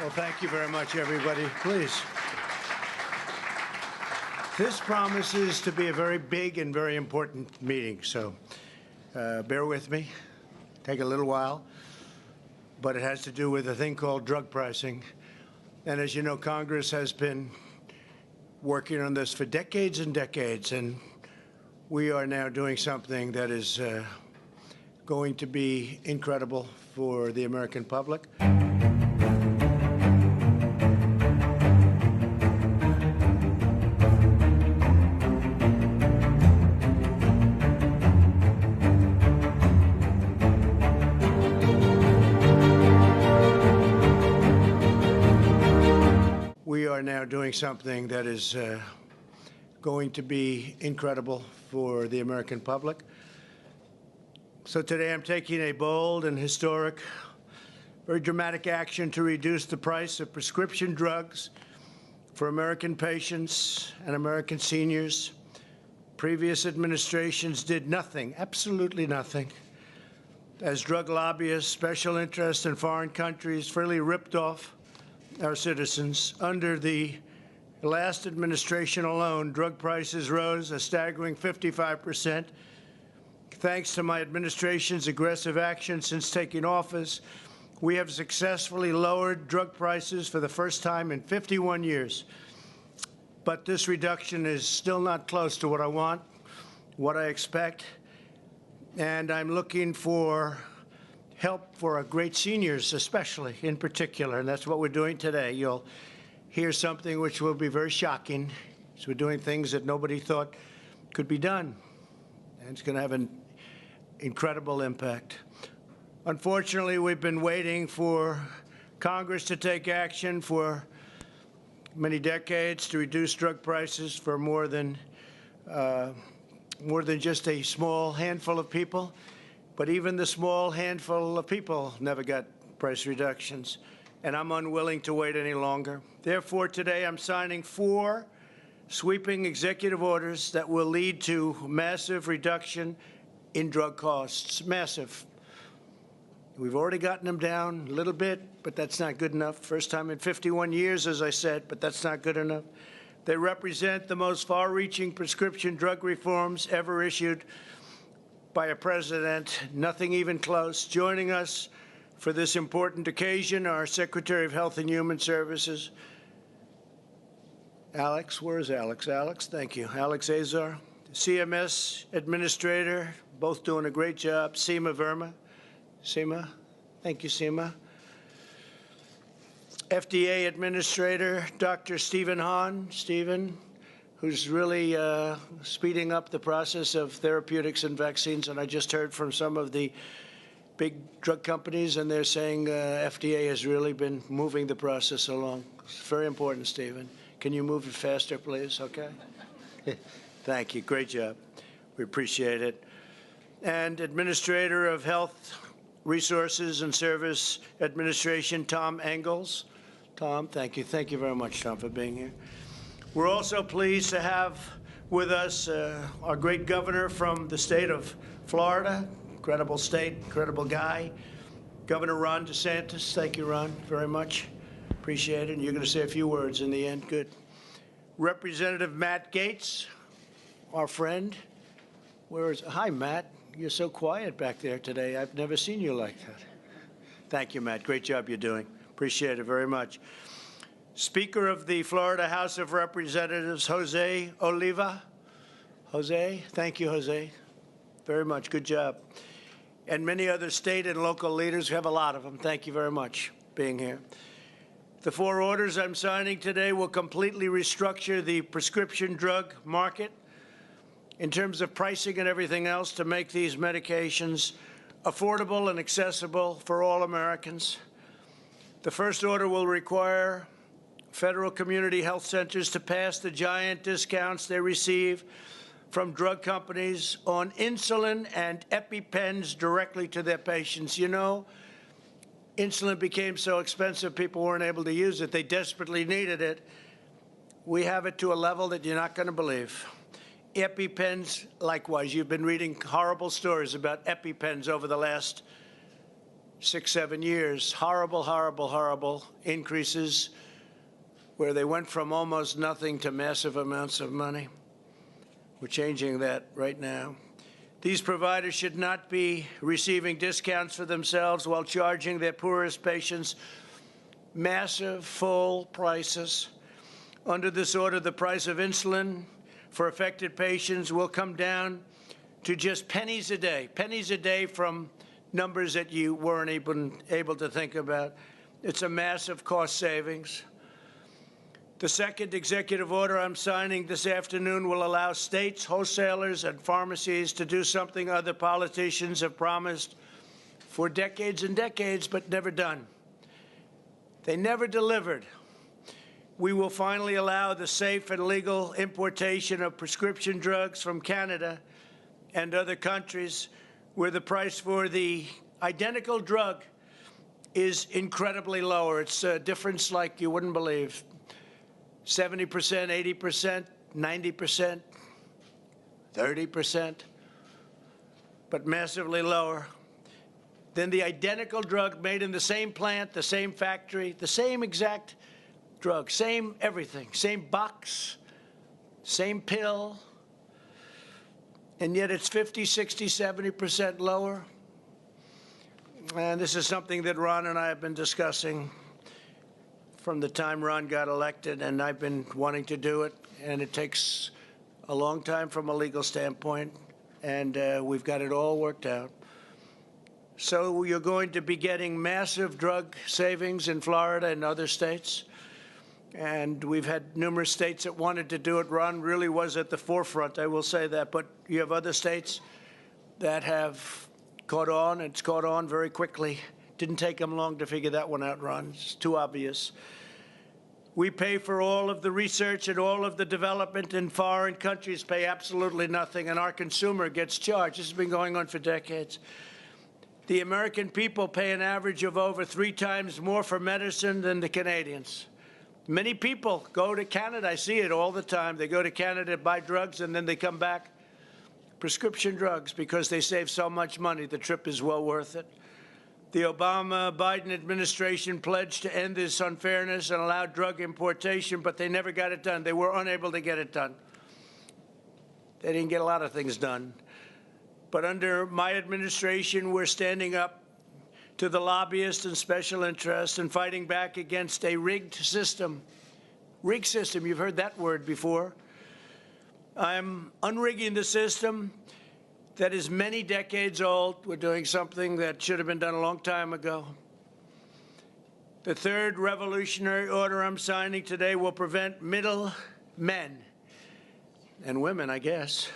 Well, thank you very much, everybody. Please. This promises to be a very big and very important meeting, so bear with me. Take a little while, but it has to do with a thing called drug pricing. And as you know, Congress has been working on this for decades and decades, and we are now doing something that is going to be incredible for the American public. We are now doing something that is going to be incredible for the American public. So today I'm taking a bold and historic, very dramatic action to reduce the price of prescription drugs for American patients and American seniors. Previous administrations did nothing, absolutely nothing, as drug lobbyists, special interests in foreign countries freely ripped off our citizens. Under the last administration alone, drug prices rose a staggering 55%. Thanks to my administration's aggressive action since taking office, we have successfully lowered drug prices for the first time in 51 years. But this reduction is still not close to what I want, what I expect, and I'm looking for help for our great seniors, especially in particular, and that's what we're doing today. You'll hear something which will be very shocking. So we're doing things that nobody thought could be done, and it's going to have an incredible impact. Unfortunately, we've been waiting for Congress to take action for many decades to reduce drug prices for more than just a small handful of people. But even the small handful of people never got price reductions, and I'm unwilling to wait any longer. Therefore, today I'm signing 4 sweeping executive orders that will lead to massive reduction in drug costs. Massive. We've already gotten them down a little bit, but that's not good enough. First time in 51 years, as I said, but that's not good enough. They represent the most far-reaching prescription drug reforms ever issued by a president, nothing even close. Joining us for this important occasion, our Secretary of Health and Human Services, Alex. Where is Alex? Alex, thank you. Alex Azar, CMS Administrator, both doing a great job. Seema Verma. Seema, thank you, Seema. FDA Administrator, Dr. Stephen Hahn. Stephen, who's really speeding up the process of therapeutics and vaccines. And I just heard from some of the big drug companies, and they're saying FDA has really been moving the process along. It's very important, Stephen. Can you move it faster, please? Okay. Thank you. Great job. We appreciate it. And Administrator of Health Resources and Service Administration, Tom Engels. Tom, thank you. Thank you very much, Tom, for being here. We're also pleased to have with us our great governor from the state of Florida, incredible state, incredible guy, Governor Ron DeSantis. Thank you, Ron, very much. Appreciate it. And you're going to say a few words in the end. Good. Representative Matt Gaetz, our friend. Hi, Matt. You're so quiet back there today. I've never seen you like that. Thank you, Matt. Great job you're doing. Appreciate it very much. Speaker of the Florida House of Representatives, Jose Oliva. Jose, thank you, Jose, very much. Good job. And many other state and local leaders. We have a lot of them. Thank you very much for being here. The 4 orders I'm signing today will completely restructure the prescription drug market in terms of pricing and everything else to make these medications affordable and accessible for all Americans. The first order will require federal community health centers to pass the giant discounts they receive from drug companies on insulin and EpiPens directly to their patients. You know, insulin became so expensive, people weren't able to use it. They desperately needed it. We have it to a level that you're not going to believe. EpiPens, likewise. You've been reading horrible stories about EpiPens over the last 6, 7 years. Horrible, horrible, horrible increases where they went from almost nothing to massive amounts of money. We're changing that right now. These providers should not be receiving discounts for themselves while charging their poorest patients massive full prices. Under this order, the price of insulin for affected patients will come down to just pennies a day from numbers that you weren't even able to think about. It's a massive cost savings. The second executive order I'm signing this afternoon will allow states, wholesalers, and pharmacies to do something other politicians have promised for decades and decades, but never done. They never delivered. We will finally allow the safe and legal importation of prescription drugs from Canada and other countries where the price for the identical drug is incredibly lower. It's a difference like you wouldn't believe. 70%, 80%, 90%, 30%, but massively lower than the identical drug made in the same plant, the same factory, the same exact drug, same everything, same box, same pill, and yet it's 50, 60, 70% lower. And this is something that Ron and I have been discussing from the time Ron got elected, and I've been wanting to do it, and it takes a long time from a legal standpoint, and we've got it all worked out. So you're going to be getting massive drug savings in Florida and other states, and we've had numerous states that wanted to do it. Ron really was at the forefront, I will say that, but you have other states that have caught on. It's caught on very quickly. Didn't take them long to figure that one out, Ron. It's too obvious. We pay for all of the research and all of the development, and foreign countries pay absolutely nothing, and our consumer gets charged. This has been going on for decades. The American people pay an average of over 3 times more for medicine than the Canadians. Many people go to Canada. I see it all the time. They go to Canada to buy drugs, and then they come back, prescription drugs, because they save so much money. The trip is well worth it. The Obama-Biden administration pledged to end this unfairness and allow drug importation, but they never got it done. They were unable to get it done. They didn't get a lot of things done. But under my administration, we're standing up to the lobbyists and special interests and fighting back against a rigged system. Rigged system, you've heard that word before. I'm unrigging the system that is many decades old. We're doing something that should have been done a long time ago. The third revolutionary order I'm signing today will prevent middlemen and women, I guess.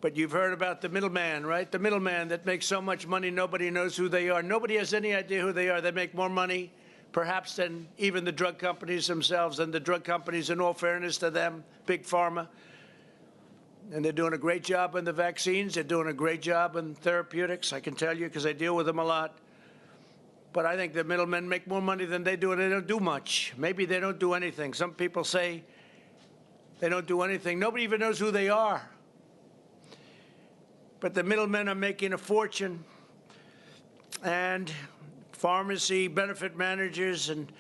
But you've heard about the middleman, right? The middleman that makes so much money nobody knows who they are. Nobody has any idea who they are. They make more money, perhaps, than even the drug companies themselves. And the drug companies, in all fairness to them, Big Pharma, and they're doing a great job on the vaccines. They're doing a great job in therapeutics, I can tell you, because I deal with them a lot. But I think the middlemen make more money than they do, and they don't do much. Maybe they don't do anything. Some people say they don't do anything. Nobody even knows who they are. But the middlemen are making a fortune, and pharmacy benefit managers and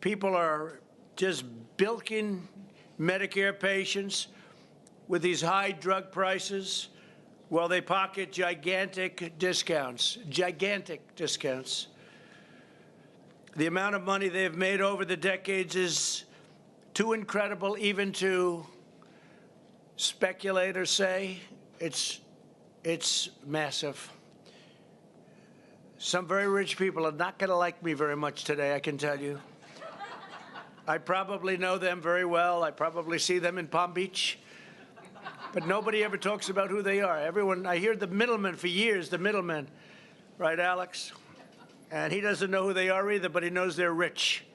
people are just bilking Medicare patients with these high drug prices while they pocket gigantic discounts, The amount of money they've made over the decades is too incredible even to speculate or say. It's massive. Some very rich people are not going to like me very much today, I can tell you. I probably know them very well. I probably see them in Palm Beach. But nobody ever talks about who they are. Everyone, I hear the middleman for years, the middleman. Right, Alex? And he doesn't know who they are either, but he knows they're rich.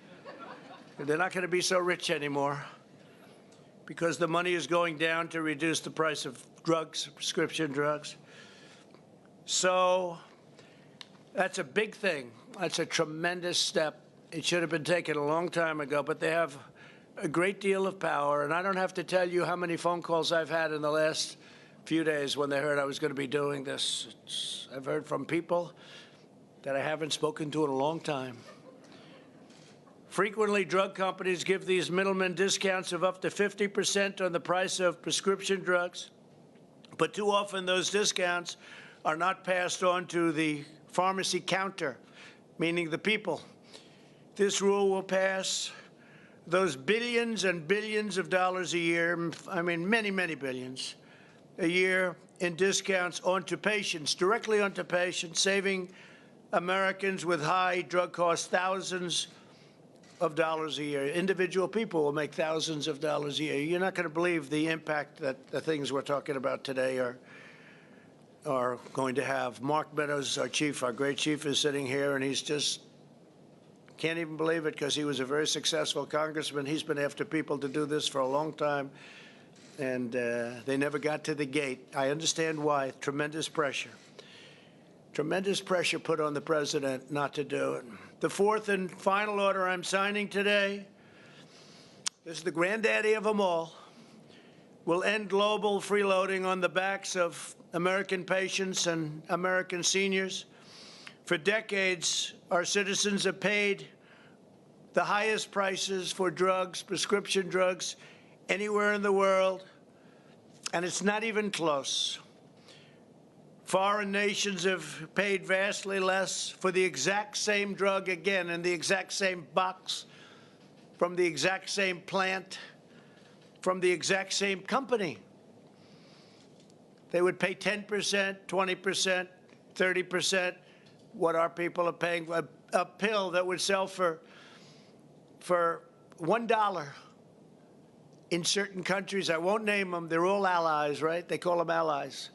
They're not going to be so rich anymore because the money is going down to reduce the price of drugs, prescription drugs. So that's a big thing. That's a tremendous step. It should have been taken a long time ago, but they have a great deal of power. And I don't have to tell you how many phone calls I've had in the last few days when they heard I was going to be doing this. I've heard from people that I haven't spoken to in a long time. Frequently, drug companies give these middlemen discounts of up to 50% on the price of prescription drugs, but too often those discounts are not passed on to the pharmacy counter, meaning the people. This rule will pass those billions and billions of dollars a year, I mean many, many billions a year in discounts onto patients, directly onto patients, saving Americans with high drug costs thousands of dollars a year. Individual people will make thousands of dollars a year. You're not going to believe the impact that the things we're talking about today are going to have. Mark Meadows, our great chief, is sitting here, and he's just can't even believe it because he was a very successful congressman. He's been after people to do this for a long time, and they never got to the gate. I understand why. Tremendous pressure. Tremendous pressure put on the president not to do it. The fourth and final order I'm signing today, this is the granddaddy of them all, will end global freeloading on the backs of American patients and American seniors. For decades, our citizens have paid the highest prices for drugs, prescription drugs, anywhere in the world, and it's not even close. Foreign nations have paid vastly less for the exact same drug, again, in the exact same box, from the exact same plant, from the exact same company. They would pay 10%, 20%, 30%. What our people are paying, a pill that would sell for $1 in certain countries. I won't name them. They're all allies, right? They call them allies.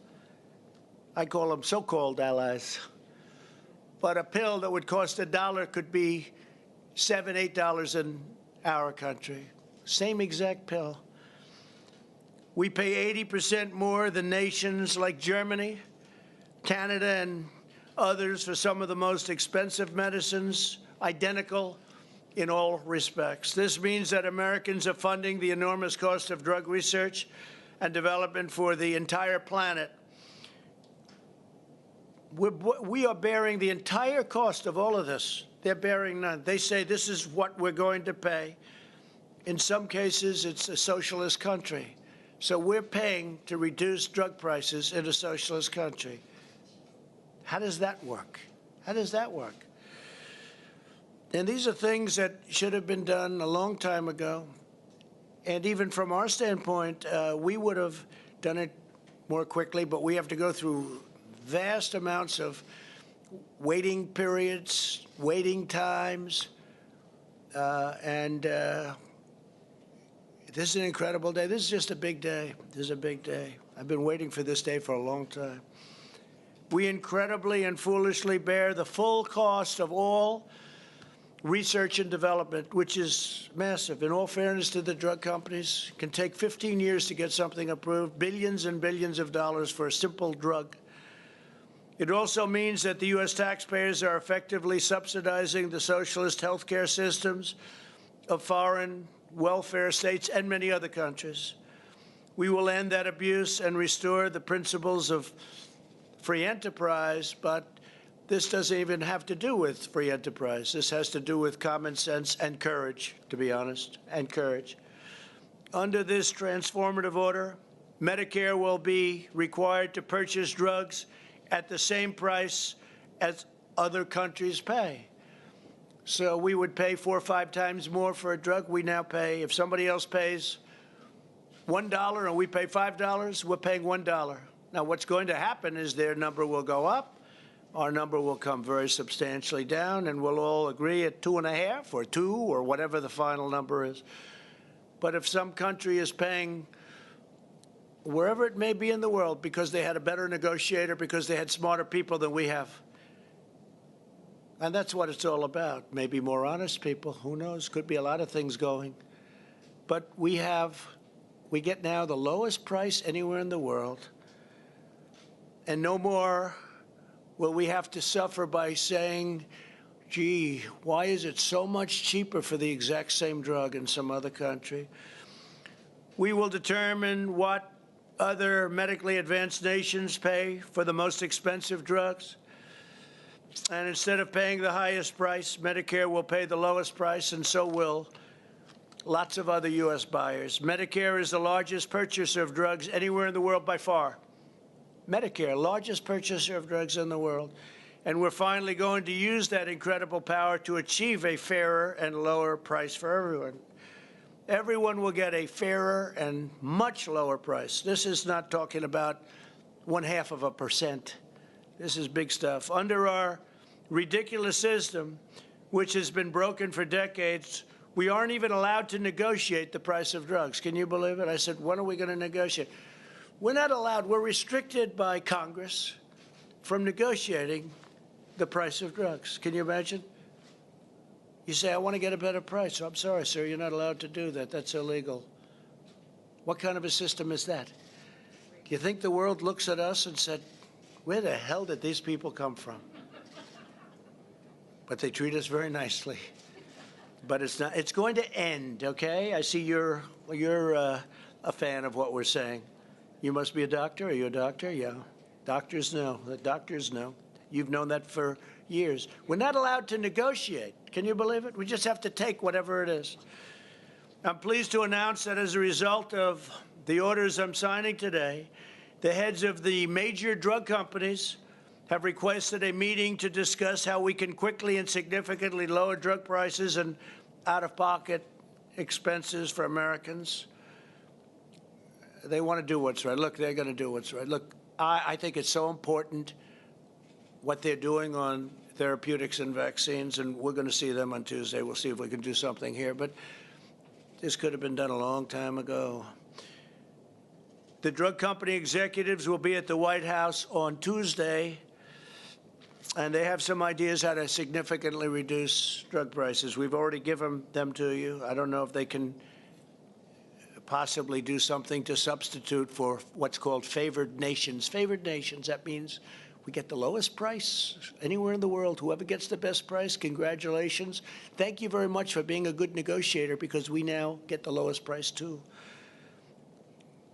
I call them so-called allies. But a pill that would cost $1 could be $7, $8 in our country. Same exact pill. We pay 80% more than nations like Germany, Canada, and others for some of the most expensive medicines, identical in all respects. This means that Americans are funding the enormous cost of drug research and development for the entire planet. We are bearing the entire cost of all of this. They're bearing none. They say this is what we're going to pay. In some cases, it's a socialist country. So we're paying to reduce drug prices in a socialist country. How does that work? How does that work? And these are things that should have been done a long time ago. And even from our standpoint, we would have done it more quickly, but we have to go through vast amounts of waiting periods, waiting times, and this is an incredible day. This is just a big day. This is a big day. I've been waiting for this day for a long time. We incredibly and foolishly bear the full cost of all research and development, which is massive. In all fairness to the drug companies, it can take 15 years to get something approved, billions and billions of dollars for a simple drug. It also means that the U.S. taxpayers are effectively subsidizing the socialist healthcare systems of foreign welfare states and many other countries. We will end that abuse and restore the principles of free enterprise, but this doesn't even have to do with free enterprise. This has to do with common sense and courage, to be honest, and courage. Under this transformative order, Medicare will be required to purchase drugs at the same price as other countries pay. So we would pay 4 or 5 times more for a drug. We now pay, if somebody else pays $1 and we pay $5, we're paying $1. Now, what's going to happen is their number will go up, our number will come very substantially down, and we'll all agree at 2.5 or 2 or whatever the final number is. But if some country is paying wherever it may be in the world because they had a better negotiator, because they had smarter people than we have, and that's what it's all about. Maybe more honest people, who knows? Could be a lot of things going. But we get now the lowest price anywhere in the world. And no more will we have to suffer by saying, gee, why is it so much cheaper for the exact same drug in some other country? We will determine what other medically advanced nations pay for the most expensive drugs. And instead of paying the highest price, Medicare will pay the lowest price, and so will lots of other U.S. buyers. Medicare is the largest purchaser of drugs anywhere in the world by far. Medicare, largest purchaser of drugs in the world. And we're finally going to use that incredible power to achieve a fairer and lower price for everyone. Everyone will get a fairer and much lower price. This is not talking about 0.5%. This is big stuff. Under our ridiculous system, which has been broken for decades, we aren't even allowed to negotiate the price of drugs. Can you believe it? I said, when are we going to negotiate? We're not allowed. We're restricted by Congress from negotiating the price of drugs. Can you imagine? You say, I want to get a better price. I'm sorry, sir, you're not allowed to do that. That's illegal. What kind of a system is that? Do you think the world looks at us and said, where the hell did these people come from? But they treat us very nicely. But it's not. It's going to end, okay? I see you're a fan of what we're saying. You must be a doctor. Are you a doctor? Yeah. Doctors know. The doctors know. You've known that for years. We're not allowed to negotiate. Can you believe it? We just have to take whatever it is. I'm pleased to announce that as a result of the orders I'm signing today, the heads of the major drug companies have requested a meeting to discuss how we can quickly and significantly lower drug prices and out-of-pocket expenses for Americans. They want to do what's right. Look, they're going to do what's right. Look, I think it's so important what they're doing on therapeutics and vaccines, and we're going to see them on Tuesday. We'll see if we can do something here. But this could have been done a long time ago. The drug company executives will be at the White House on Tuesday, and they have some ideas how to significantly reduce drug prices. We've already given them to you. I don't know if they can possibly do something to substitute for what's called favored nations. Favored nations, that means we get the lowest price anywhere in the world. Whoever gets the best price, congratulations. Thank you very much for being a good negotiator, because we now get the lowest price too.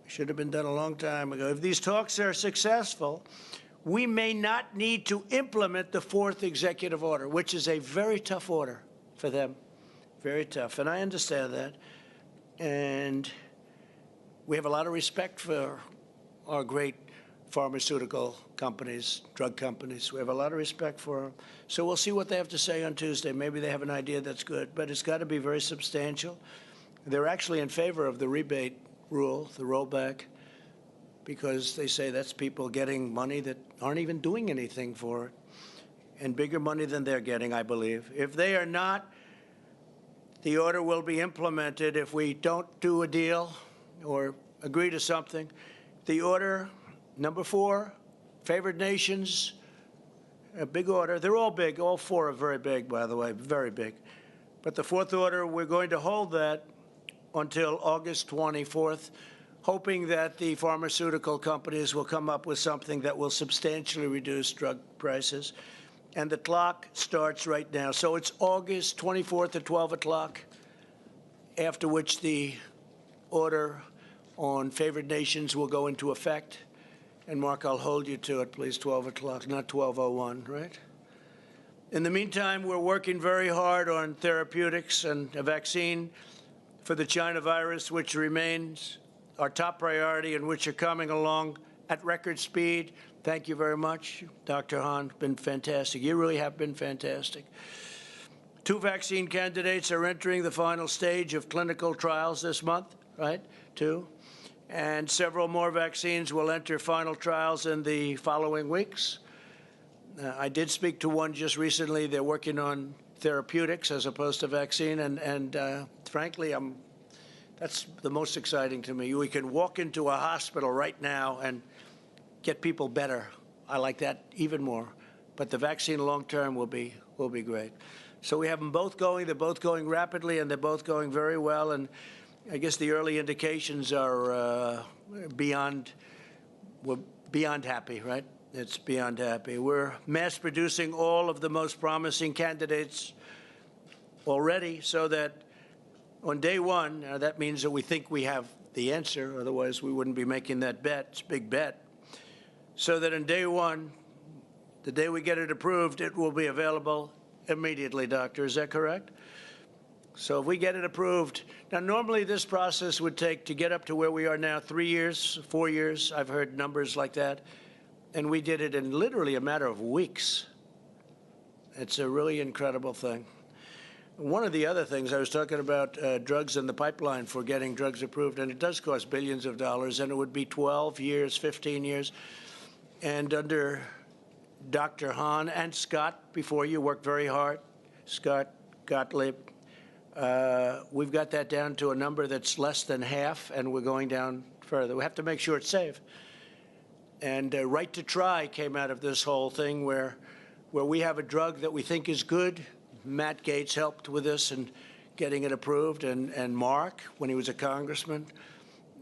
Should have been done a long time ago. If these talks are successful, we may not need to implement the fourth executive order, which is a very tough order for them. Very tough. And I understand that. And we have a lot of respect for our great pharmaceutical companies, drug companies. We have a lot of respect for them. So we'll see what they have to say on Tuesday. Maybe they have an idea that's good, but it's got to be very substantial. They're actually in favor of the rebate rule, the rollback, because they say that's people getting money that aren't even doing anything for it, and bigger money than they're getting, I believe. If they are not, the order will be implemented if we don't do a deal or agree to something. The order, number 4, favored nations, a big order. They're all big. All 4 are very big, by the way, very big. But the 4th order, we're going to hold that until August 24th, hoping that the pharmaceutical companies will come up with something that will substantially reduce drug prices. And the clock starts right now. So it's August 24th at 12 o'clock, after which the order on favored nations will go into effect. And, Mark, I'll hold you to it, please, 12 o'clock, not 12:01, right? In the meantime, we're working very hard on therapeutics and a vaccine for the China virus, which remains our top priority and which are coming along at record speed. Thank you very much, Dr. Hahn. Been fantastic. You really have been fantastic. 2 vaccine candidates are entering the final stage of clinical trials this month, right? 2. And several more vaccines will enter final trials in the following weeks. I did speak to one just recently. They're working on therapeutics as opposed to vaccine, and frankly, that's the most exciting to me. We can walk into a hospital right now and get people better. I like that even more. But the vaccine long-term will be great. So we have them both going. They're both going rapidly, and they're both going very well. And I guess the early indications are we're beyond happy, right? It's beyond happy. We're mass producing all of the most promising candidates already, so that on day 1, that means that we think we have the answer. Otherwise, we wouldn't be making that bet. It's a big bet. So that on day 1, The day we get it approved, it will be available immediately, doctor. Is that correct? So if we get it approved, now normally this process would take to get up to where we are now 3 years, 4 years. I've heard numbers like that. And we did it in literally a matter of weeks. It's a really incredible thing. One of the other things, I was talking about drugs in the pipeline for getting drugs approved, and it does cost billions of dollars, and it would be 12 years, 15 years. And under Dr. Hahn and Scott, before you, worked very hard, Scott Gottlieb, we've got that down to a number that's less than half, and we're going down further. We have to make sure it's safe. And right to try came out of this whole thing where we have a drug that we think is good. Matt Gaetz helped with this and getting it approved, and Mark when he was a congressman.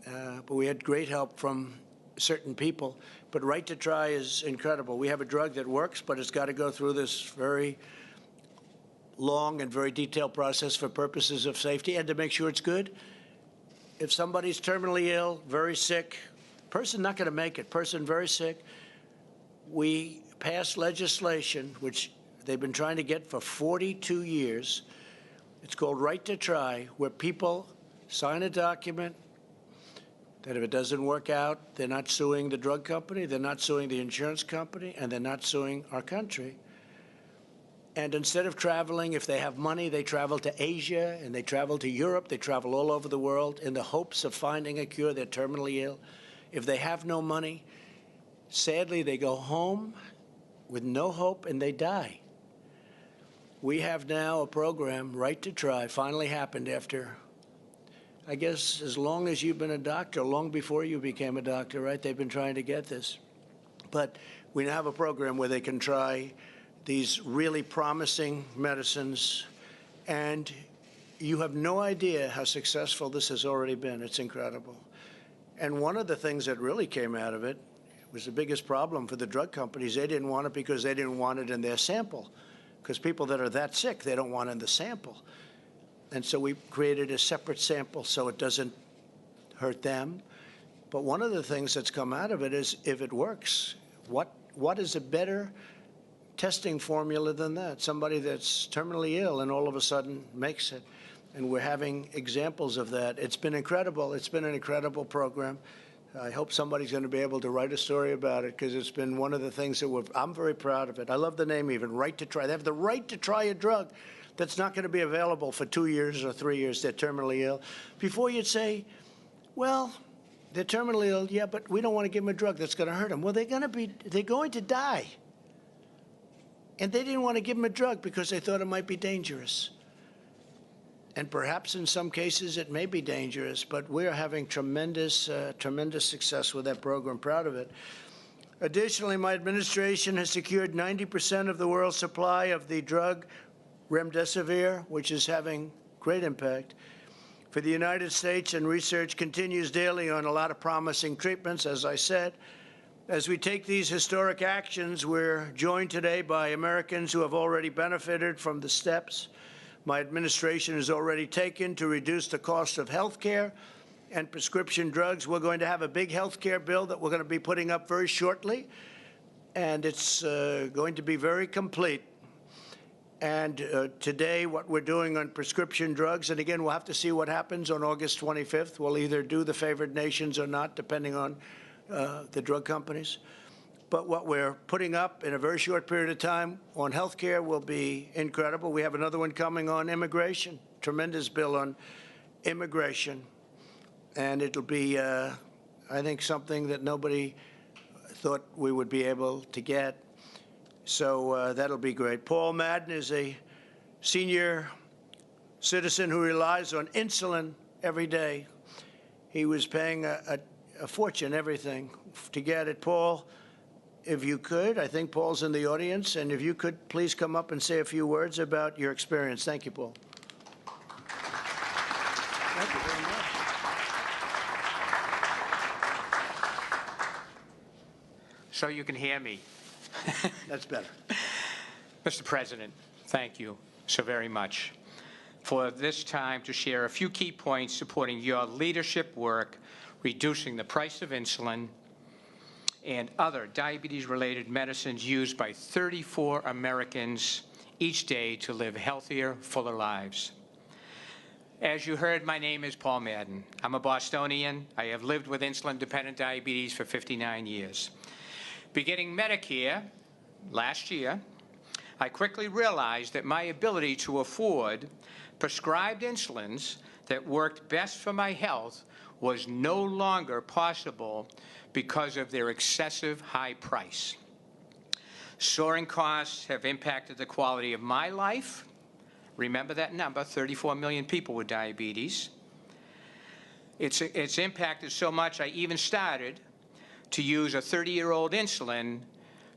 But we had great help from certain people. But right to try is incredible. We have a drug that works, but it's got to go through this very long and very detailed process for purposes of safety and to make sure it's good. If somebody's terminally ill, very sick, person not going to make it, person very sick, we passed legislation, which they've been trying to get for 42 years. It's called Right to Try, where people sign a document that if it doesn't work out, they're not suing the drug company, they're not suing the insurance company, and they're not suing our country. And instead of traveling, if they have money, they travel to Asia, and they travel to Europe, they travel all over the world in the hopes of finding a cure. They're terminally ill. If they have no money, sadly, they go home with no hope, and they die. We have now a program, Right to Try, finally happened after, I guess, as long as you've been a doctor, long before you became a doctor, right? They've been trying to get this. But we now have a program where they can try these really promising medicines, and you have no idea how successful this has already been. It's incredible. And one of the things that really came out of it was the biggest problem for the drug companies. They didn't want it because they didn't want it in their sample. Because people that are that sick, they don't want it in the sample. And so we created a separate sample so it doesn't hurt them. But one of the things that's come out of it is, if it works, what is a better testing formula than that? Somebody that's terminally ill and all of a sudden makes it. And we're having examples of that. It's been incredible. It's been an incredible program. I hope somebody's going to be able to write a story about it, because it's been one of the things that I'm very proud of it. I love the name even, Right to Try. They have the right to try a drug that's not going to be available for 2 years or 3 years. They're terminally ill. Before you'd say, well, they're terminally ill, yeah, but we don't want to give them a drug that's going to hurt them. Well, they're going to die. And they didn't want to give them a drug because they thought it might be dangerous. And perhaps in some cases it may be dangerous, but we're having tremendous success with that program. Proud of it. Additionally, my administration has secured 90% of the world's supply of the drug remdesivir, which is having great impact for the United States, and research continues daily on a lot of promising treatments, as I said. As we take these historic actions, we're joined today by Americans who have already benefited from the steps my administration has already taken to reduce the cost of health care and prescription drugs. We're going to have a big health care bill that we're going to be putting up very shortly, and it's going to be very complete. And today, what we're doing on prescription drugs, and again, we'll have to see what happens on August 25th. We'll either do the favored nations or not, depending on the drug companies. But what we're putting up in a very short period of time on health care will be incredible. We have another one coming on immigration, tremendous bill on immigration. And it'll be, I think, something that nobody thought we would be able to get. So that'll be great. Paul Madden is a senior citizen who relies on insulin every day. He was paying a fortune, everything, to get it. Paul, if you could, I think Paul's in the audience, and if you could please come up and say a few words about your experience. Thank you, Paul. Thank you very much. So you can hear me. That's better. Mr. President, thank you so very much for this time to share a few key points supporting your leadership work, reducing the price of insulin and other diabetes-related medicines used by 34 Americans each day to live healthier, fuller lives. As you heard, my name is Paul Madden. I'm a Bostonian. I have lived with insulin-dependent diabetes for 59 years. Beginning Medicare last year, I quickly realized that my ability to afford prescribed insulins that worked best for my health was no longer possible because of their excessive high price. Soaring costs have impacted the quality of my life. Remember that number, 34 million people with diabetes. It's impacted so much I even started to use a 30-year-old insulin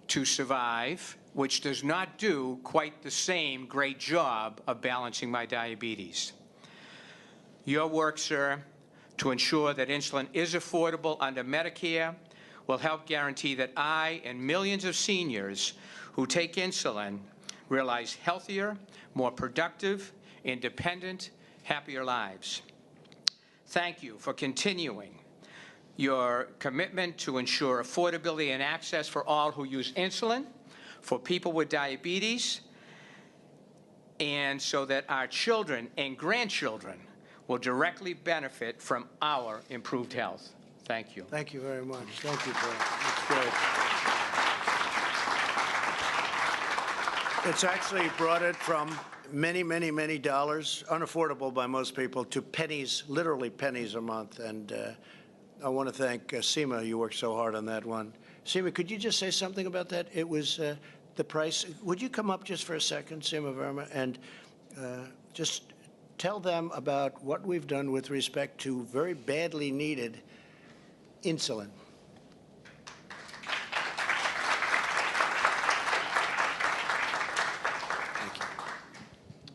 to survive, which does not do quite the same great job of balancing my diabetes. Your work, sir, to ensure that insulin is affordable under Medicare will help guarantee that I and millions of seniors who take insulin realize healthier, more productive, independent, happier lives. Thank you for continuing your commitment to ensure affordability and access for all who use insulin, for people with diabetes, and so that our children and grandchildren will directly benefit from our improved health. Thank you. Thank you very much. Thank you, Paul. That's great. It's actually brought it from many, many, many dollars, unaffordable by most people, to pennies, literally pennies a month. And I want to thank Seema. You worked so hard on that one. Seema, could you just say something about that? It was the price. Would you come up just for a second, Seema Verma, and just tell them about what we've done with respect to very badly needed insulin.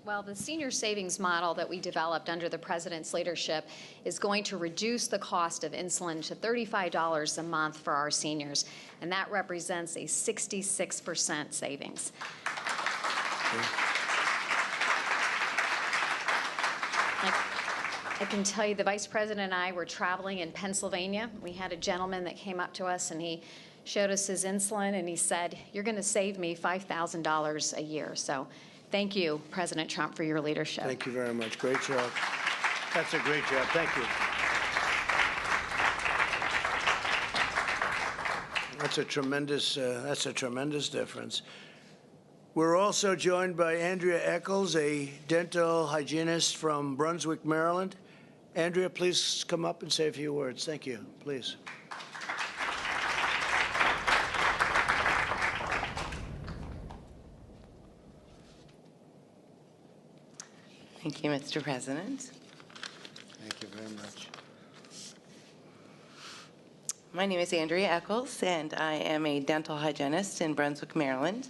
Well, the senior savings model that we developed under the President's leadership is going to reduce the cost of insulin to $35 a month for our seniors, and that represents a 66% savings. I can tell you the Vice President and I were traveling in Pennsylvania. We had a gentleman that came up to us and he showed us his insulin and he said, "You're going to save me $5,000 a year." So thank you, President Trump, for your leadership. Thank you very much. Great job. That's a great job. Thank you. That's a tremendous difference. We're also joined by Andrea Eccles, a dental hygienist from Brunswick, Maryland. Andrea, please come up and say a few words. Thank you. Please. Thank you, Mr. President. Thank you very much. My name is Andrea Eccles, and I am a dental hygienist in Brunswick, Maryland.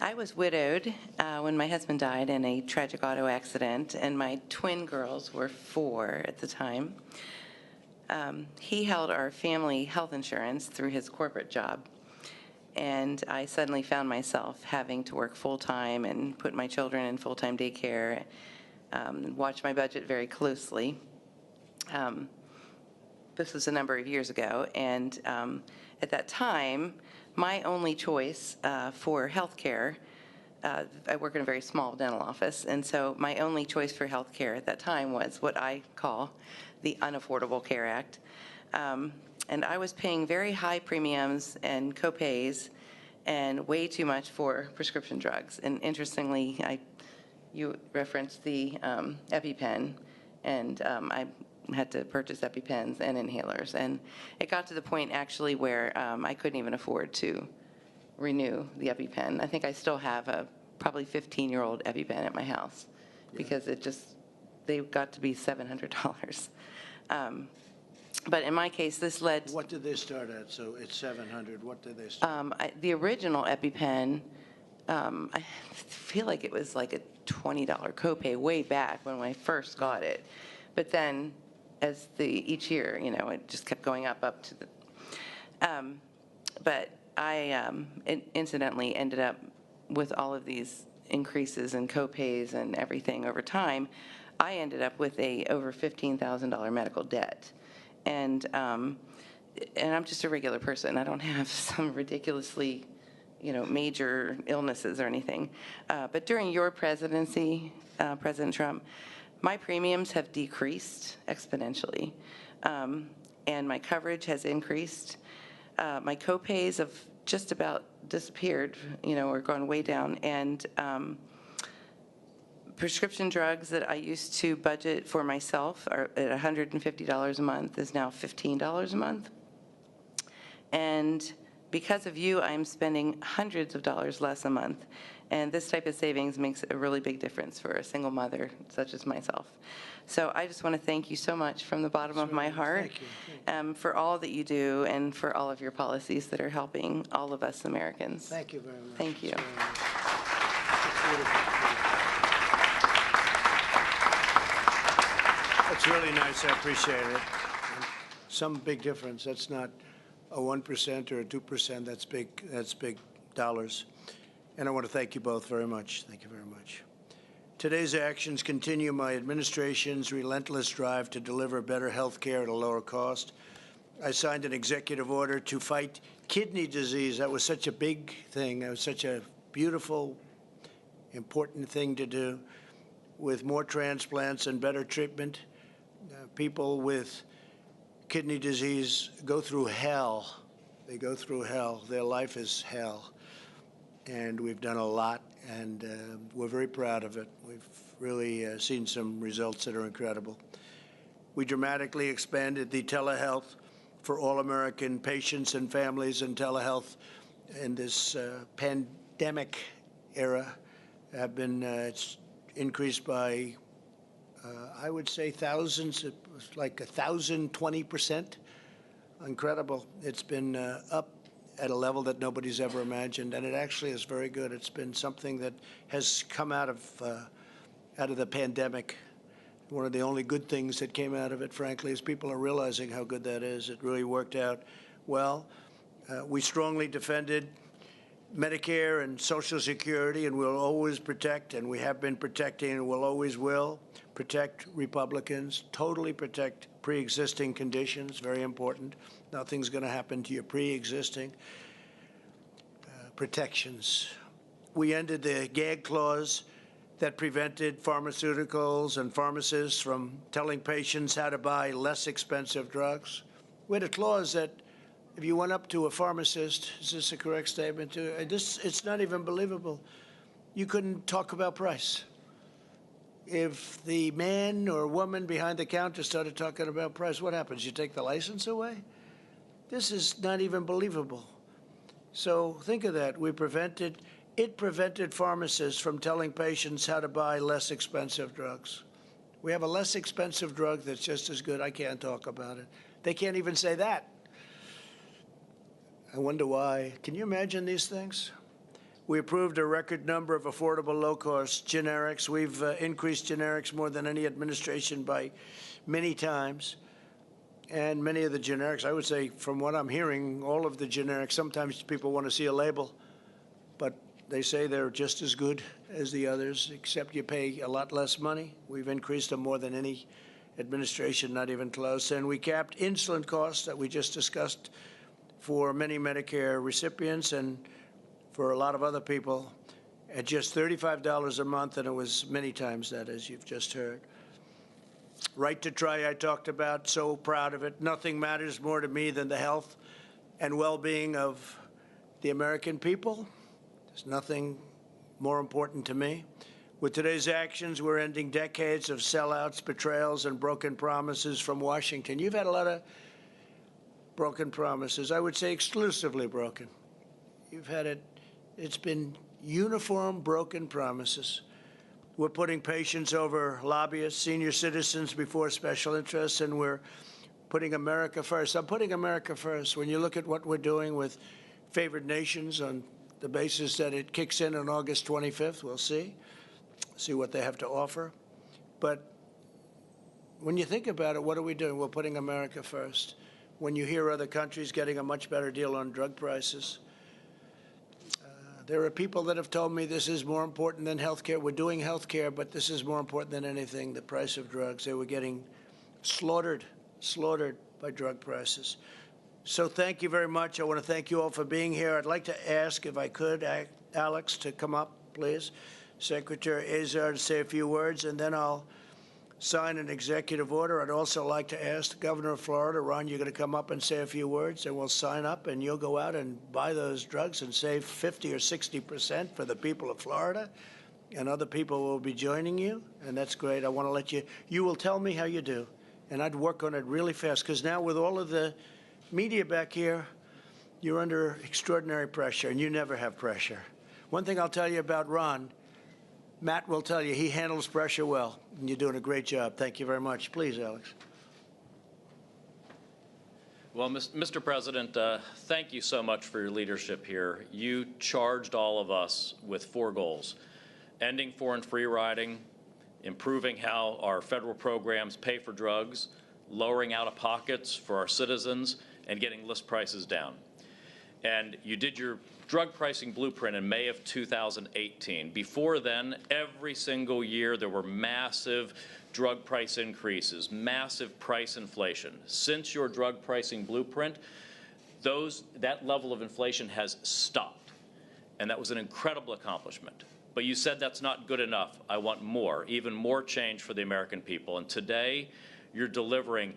I was widowed when my husband died in a tragic auto accident, and my twin girls were 4 at the time. He held our family health insurance through his corporate job, and I suddenly found myself having to work full-time and put my children in full-time daycare, watch my budget very closely. This was a number of years ago, and at that time, my only choice for health care, I work in a very small dental office, and so my only choice for health care at that time was what I call the Unaffordable Care Act. And I was paying very high premiums and co-pays and way too much for prescription drugs. And interestingly, you referenced the EpiPen, and I had to purchase EpiPens and inhalers. And it got to the point actually where I couldn't even afford to renew the EpiPen. I think I still have a probably 15-year-old EpiPen at my house because they got to be $700. But in my case, this led... What did they start at? So it's $700. What did they start? The original EpiPen, I feel like it was like a $20 copay way back when I first got it. But then as each year, it just kept going up to the... But I incidentally ended up with all of these increases in copays and everything over time. I ended up with a over $15,000 medical debt. And and I'm just a regular person. I don't have some ridiculously, major illnesses or anything. But during your presidency, President Trump, my premiums have decreased exponentially, and my coverage has increased. My copays have just about disappeared, or gone way down, and prescription drugs that I used to budget for myself are at $150 a month is now $15 a month. And because of you, I'm spending hundreds of dollars less a month. And this type of savings makes a really big difference for a single mother such as myself. So I just want to thank you so much from the bottom of my heart for all that you do and for all of your policies that are helping all of us Americans. Thank you very much. Thank you. That's really nice. I appreciate it. Some big difference. That's not a 1% or a 2%. That's big. That's big dollars. And I want to thank you both very much. Thank you very much. Today's actions continue my administration's relentless drive to deliver better health care at a lower cost. I signed an executive order to fight kidney disease. That was such a big thing. That was such a beautiful, important thing to do, with more transplants and better treatment. People with kidney disease go through hell. They go through hell. Their life is hell. And we've done a lot, and we're very proud of it. We've really seen some results that are incredible. We dramatically expanded the telehealth for all American patients and families, and telehealth in this pandemic era have been it's increased by, I would say, thousands. It was like 1,020%. Incredible. It's been up at a level that nobody's ever imagined, and it actually is very good. It's been something that has come out of the pandemic. One of the only good things that came out of it, frankly, is people are realizing how good that is. It really worked out well. We strongly defended Medicare and Social Security, and we'll always protect, and we have been protecting, and we'll always will protect Republicans, totally protect pre-existing conditions, very important. Nothing's going to happen to your pre-existing protections. We ended the gag clause that prevented pharmaceuticals and pharmacists from telling patients how to buy less expensive drugs. We had a clause that if you went up to a pharmacist, is this a correct statement? It's not even believable. You couldn't talk about price. If the man or woman behind the counter started talking about price, what happens? You take the license away? This is not even believable. So think of that. It prevented pharmacists from telling patients how to buy less expensive drugs. We have a less expensive drug that's just as good. I can't talk about it. They can't even say that. I wonder why. Can you imagine these things? We approved a record number of affordable, low-cost generics. We've increased generics more than any administration by many times. And many of the generics, I would say, from what I'm hearing, all of the generics, sometimes people want to see a label, but they say they're just as good as the others, except you pay a lot less money. We've increased them more than any administration, not even close. And we capped insulin costs that we just discussed for many Medicare recipients and for a lot of other people at just $35 a month, and it was many times that, as you've just heard. Right to try, I talked about, so proud of it. Nothing matters more to me than the health and well-being of the American people. There's nothing more important to me. With today's actions, we're ending decades of sellouts, betrayals, and broken promises from Washington. You've had a lot of broken promises. I would say exclusively broken. You've had it. It's been uniform broken promises. We're putting patients over lobbyists, senior citizens before special interests, and we're putting America first. I'm putting America first. When you look at what we're doing with favored nations on the basis that it kicks in on August 25th, we'll see what they have to offer. But when you think about it, what are we doing? We're putting America first. When you hear other countries getting a much better deal on drug prices, there are people that have told me this is more important than health care. We're doing health care, but this is more important than anything, the price of drugs. They were getting slaughtered by drug prices. So thank you very much. I want to thank you all for being here. I'd like to ask, if I could, Alex, to come up, please. Secretary Azar to say a few words, and then I'll sign an executive order. I'd also like to ask the governor of Florida, Ron, you're going to come up and say a few words, and we'll sign up, and you'll go out and buy those drugs and save 50 or 60% for the people of Florida, and other people will be joining you, and that's great. I want to let you will tell me how you do, and I'd work on it really fast, because now with all of the media back here, you're under extraordinary pressure, and you never have pressure. One thing I'll tell you about Ron, Matt will tell you he handles pressure well, and you're doing a great job. Thank you very much. Please, Alex. Well, Mr. President, thank you so much for your leadership here. You charged all of us with 4 goals: ending foreign free riding, improving how our federal programs pay for drugs, lowering out-of-pockets for our citizens, and getting list prices down. And you did your drug pricing blueprint in May of 2018. Before then, every single year there were massive drug price increases, massive price inflation. Since your drug pricing blueprint, that level of inflation has stopped. And that was an incredible accomplishment. But you said that's not good enough. I want more, even more change for the American people. And today, you're delivering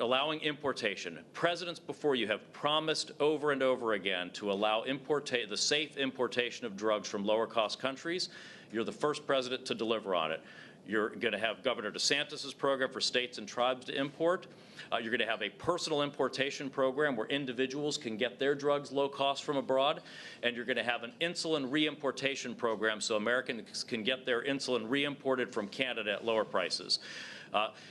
allowing importation. Presidents before you have promised over and over again to allow the safe importation of drugs from lower-cost countries. You're the first president to deliver on it. You're going to have Governor DeSantis's program for states and tribes to import. You're going to have a personal importation program where individuals can get their drugs low cost from abroad. And you're going to have an insulin reimportation program so Americans can get their insulin reimported from Canada at lower prices.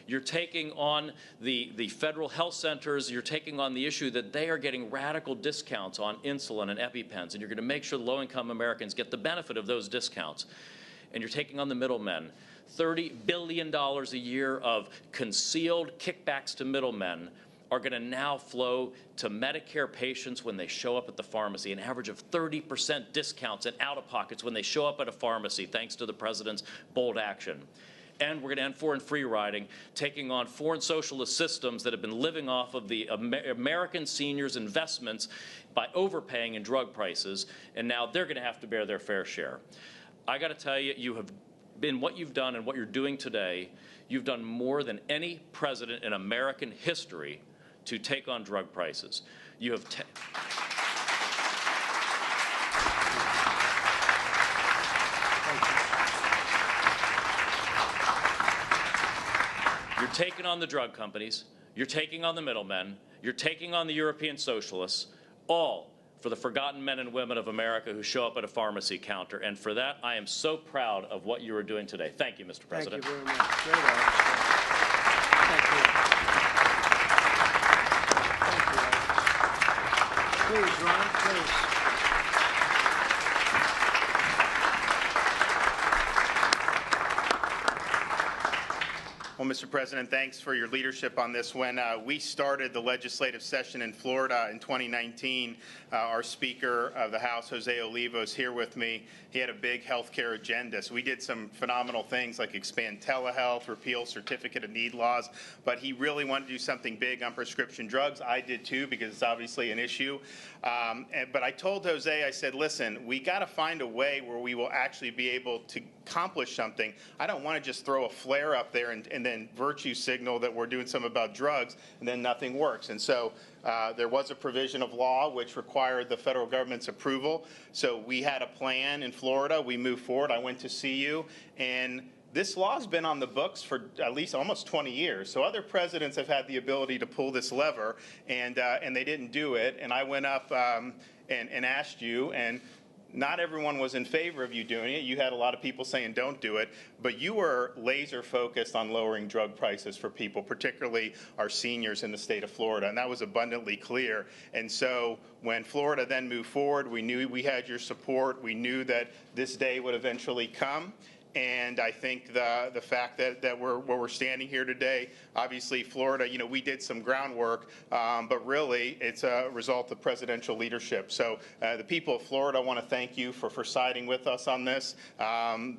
You're taking on the federal health centers. You're taking on the issue that they are getting radical discounts on insulin and EpiPens, and you're going to make sure low-income Americans get the benefit of those discounts. And you're taking on the middlemen. $30 billion a year of concealed kickbacks to middlemen are going to now flow to Medicare patients when they show up at the pharmacy, an average of 30% discounts and out-of-pockets when they show up at a pharmacy, thanks to the president's bold action. And we're going to end foreign free riding, taking on foreign socialist systems that have been living off of the American seniors' investments by overpaying in drug prices, and now they're going to have to bear their fair share. I got to tell you, you have been what you've done and what you're doing today, you've done more than any president in American history to take on drug prices. You have You're taking on the drug companies, you're taking on the middlemen, you're taking on the European socialists, all for the forgotten men and women of America who show up at a pharmacy counter. And for that, I am so proud of what you are doing today. Thank you, Mr. President. Thank you very much. Great, Alex. Thank you. Thank you, Alex. Please, Ron, please. Well, Mr. President, thanks for your leadership on this. When we started the legislative session in Florida in 2019, our Speaker of the House, Jose Olivo, is here with me. He had a big health care agenda. So we did some phenomenal things like expand telehealth, repeal certificate of need laws, but he really wanted to do something big on prescription drugs. I did too, because it's obviously an issue. But I told Jose, I said, listen, we got to find a way where we will actually be able to accomplish something. I don't want to just throw a flare up there and then virtue signal that we're doing something about drugs and then nothing works. And so there was a provision of law which required the federal government's approval. So we had a plan in Florida. We moved forward. I went to see you, and this law has been on the books for at least almost 20 years. So other presidents have had the ability to pull this lever, and they didn't do it. And I went up and asked you, and not everyone was in favor of you doing it. You had a lot of people saying don't do it, but you were laser focused on lowering drug prices for people, particularly our seniors in the state of Florida, and that was abundantly clear. And so when Florida then moved forward, we knew we had your support. We knew that this day would eventually come. And I think the fact that we're standing here today, obviously Florida, we did some groundwork, but really it's a result of presidential leadership. So the people of Florida want to thank you for siding with us on this.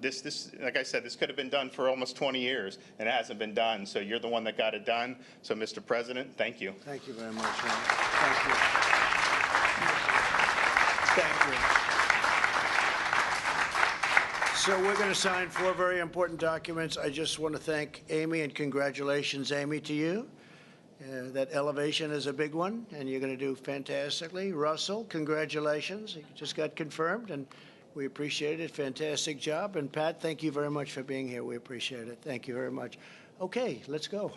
This, like I said, this could have been done for almost 20 years, and it hasn't been done. So you're the one that got it done. So, Mr. President, thank you. Thank you very much, Ron. Thank you. Thank you. So we're going to sign 4 very important documents. I just want to thank Amy, and congratulations, Amy, to you. That elevation is a big one, and you're going to do fantastically. Russell, congratulations. You just got confirmed, and we appreciate it. Fantastic job. And Pat, thank you very much for being here. We appreciate it. Thank you very much. Okay, let's go.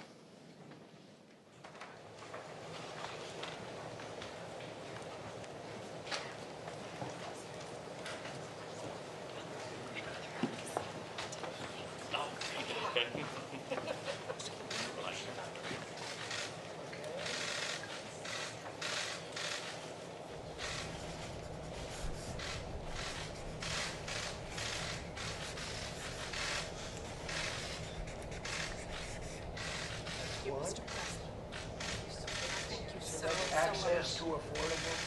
Access to affordable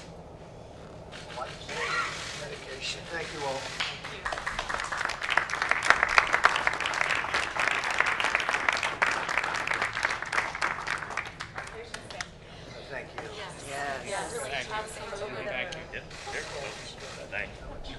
life-saving medication. Thank you all. Thank you. Thank you. Thank you. Yep. Thank you.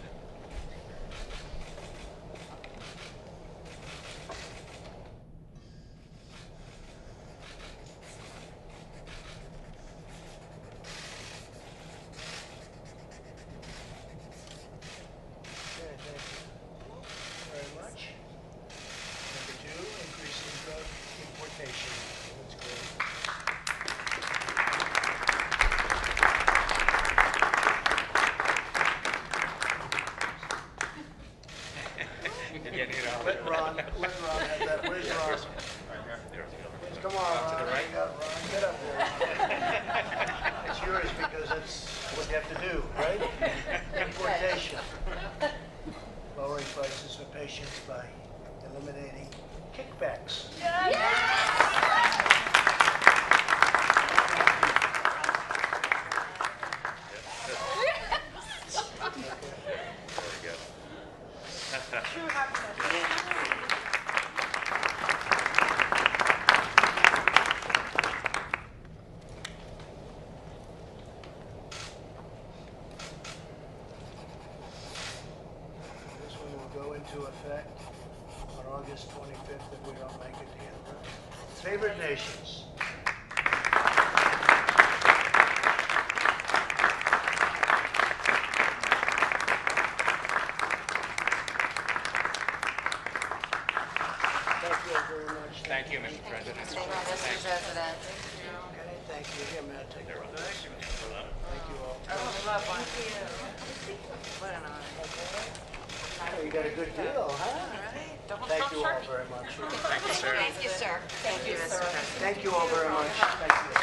Let Ron have that. Where's Ron? Come on, Ron. To the right. Ron, get up there. It's yours because that's what you have to do, right? Importation. Lowering prices for patients by eliminating kickbacks. This one will go into effect on August 25th if we don't make it to the end. Favored nations. Thank you very much. Thank you, Mr. President. Thank you, Mr. President. Okay, thank you. Here, Matt, take it. Thank you all. What an honor. Oh, you got a good deal, huh? Thank you all very much. Thank you, sir. Thank you, sir. Thank you, Mr. President. Thank you all very much. Thank you.